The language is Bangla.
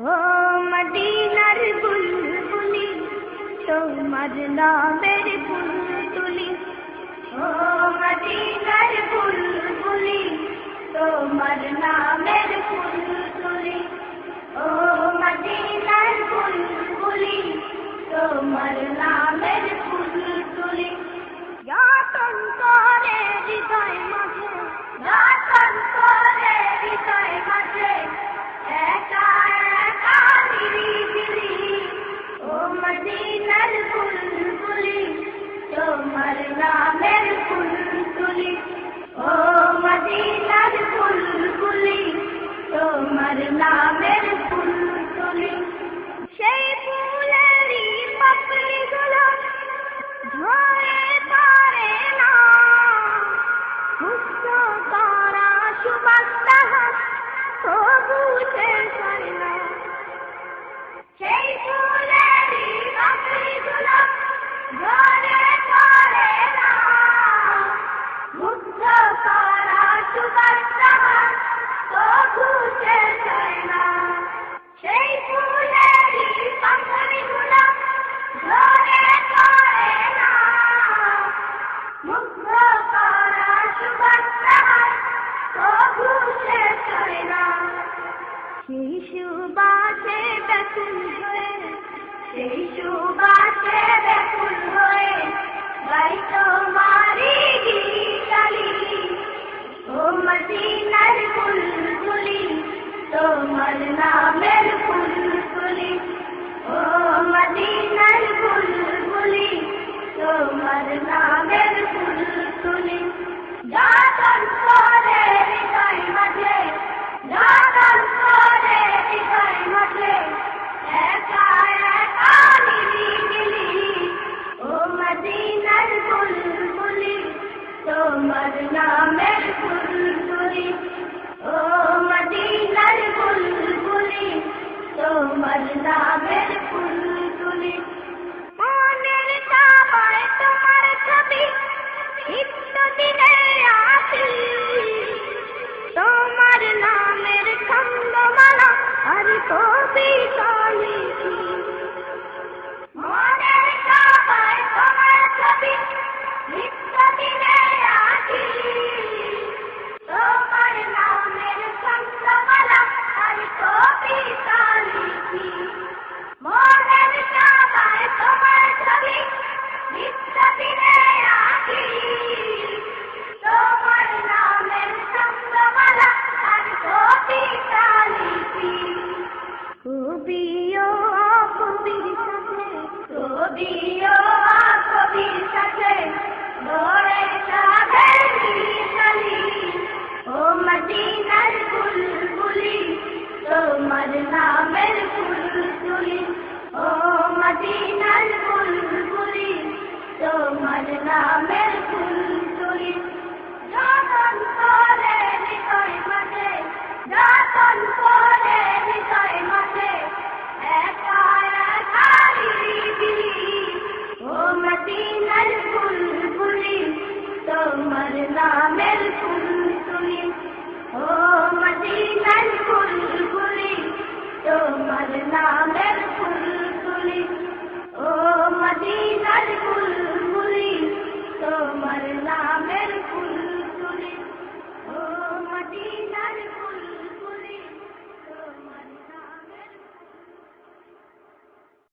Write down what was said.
ও মদিনার বুলবুলি তোমার নামের ফুল তুলি, ও মদিনার বুলবুলি তোমার নামের ফুল তুলি, ও মদিনার বুলবুলি তোমার নামের ফুল তুলি। যতন করে হৃদয় মাঝে, যতন করে হৃদয় মাঝে একা একা নিরিবিলি, ও মদিনার বুলবুলি তোমার নামের ফুল তুলি, ও মদিনার বুলবুলি তোমার নামের ফুল তুলি। সেই ফুলেরই পাপড়িগুলো ঝরে পড়ে না, মুক্ত করা সুবাস তাহার তবু শেষ হয় না। সেই ফুলেরই পাপড়িগুলো ঝরে পড়ে না, মুক্ত করা সুবাস তাহার তবু শেষ হয় না। সেই ফুলেরই পাপড়িগুলো ঝরে পড়ে না, মুগ্ধ করা সুবাস তাহার তবু শেষ হয় না। সেই সুবাসে ব্যাকুল হয়ে, সেই সুবাসে ব্যাকুল হয়ে গাই তোমারি গীতালি, ও মদিনার বুলবুলি তোমার নামের ফুল তুলি, ও মদিনার বুলবুলি তোমার নামের ফুল তুলি। যতন করে হৃদয় মাঝে, যতন করে হৃদয় মাঝে একা একা নিরিবিলি, ও মদিনার বুলবুলি তোমার নামের ফুল তুলি, ও মদিনার বুলবুলি তোমার নামের ফুল তুলি। মনের চাওয়ায় তোমার ছবি নিত্যদিনে আসি, তোমার নামের ছন্দমালা আর কবিতা লিখি। মনের চাওয়ায় তোমার ছবি নিত্যদিনে আসি, তোমার নামের ছন্দমালা আর কবিতা লিখি। মনের চাওয়ায় তোমার ছবি নিত্যদিনে আসি, তোমার নামের ছন্দমালা আর কবিতা লিখি। কবিও কবির সাথে, কবিও কবির সাথে গড়ে সাধের মিতালি, ও মদিনার বুলবুলি তোমার নামের ফুল তুলি, ও মদিনার বুলবুলি তোমার নামের ফুল তুলি। যতন করে হৃদয় মাঝে, যতন করে হৃদয় মাঝে একা একা নিরিবিলি, ও মদিনার বুলবুলি তোমার নামের ফুল তুলি, ও মদিনার বুলবুলি তোমার নামের